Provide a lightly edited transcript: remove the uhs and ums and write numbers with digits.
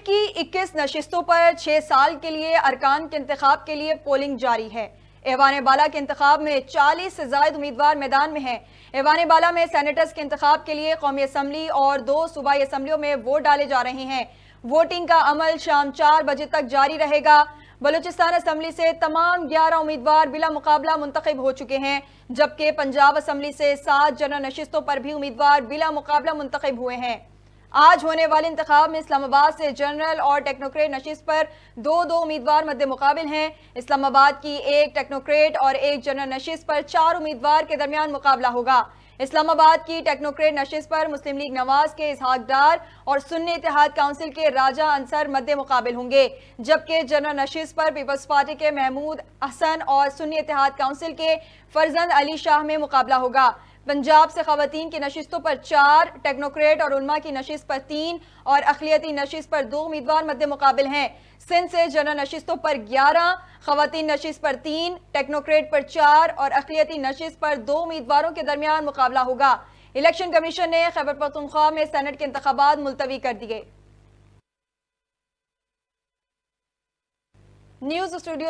Saint کی 21 نشستوں پر 6 سال کے لیے ارکان کے انتخاب کے لیے پولنگ جاری ہے۔ ایوان بالا کے انتخاب میں 40 سے زائد امیدوار میدان میں ہیں۔ ایوان بالا میں سینیٹرز کے انتخاب کے لیے قومی اسمبلی اور 2 صوبائی اسمبلیوں میں ووٹ ڈالے جا رہے ہیں۔ ووٹنگ کا عمل شام 4 بجے تک جاری رہے گا۔ بلوچستان اسمبلی سے تمام 11 امیدوار بلا مقابلہ منتخب ہو چکے ہیں، جبکہ پنجاب اسمبلی سے 7 جنرل نشستوں پر بھی امیدوار بلا مقابلہ منتخب ہوئے ہیں۔ آج ہونے والے انتخاب میں اسلام آباد سے جنرل اور ٹیکنوکریٹ نشست پر 2 امیدوار مد مقابل ہیں۔ اسلام آباد کی 1 ٹیکنوکریٹ اور 1 جنرل نشست پر 4 امیدوار کے درمیان مقابلہ ہوگا۔ اسلام آباد کی ٹیکنوکریٹ نشست پر مسلم لیگ نواز کے اسحاق ڈار اور سنی اتحاد کونسل کے راجہ انصر مد مقابل ہوں گے، جبکہ جنرل نشست پر پیپلز پارٹی کے محمود حسن اور سنی اتحاد کونسل کے فرزند علی شاہ میں مقابلہ ہوگا۔ پنجاب سے خواتین کی نشستوں پر 4، ٹیکنوکریٹ اور علماء کی نشست پر 3 اور اقلیتی نشست پر 2 امیدوار مد مقابل ہیں۔ سندھ سے جنرل نشستوں پر 11، خواتین نشست پر 3، ٹیکنوکریٹ پر 4 اور اقلیتی نشست پر 2 امیدواروں کے درمیان مقابلہ ہوگا۔ الیکشن کمیشن نے خیبر پختونخوا میں سینٹ کے انتخابات ملتوی کر دیے۔ News studio